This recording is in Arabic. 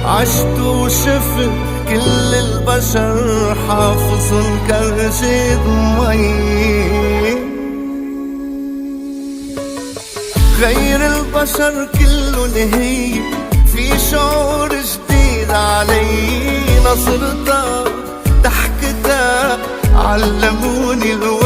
عشت وشفت كل البشر حافظ كرجة مي. غير البشر كله نهي في شعور جديد علي. نظرتك ضحكتك علموني الوعي.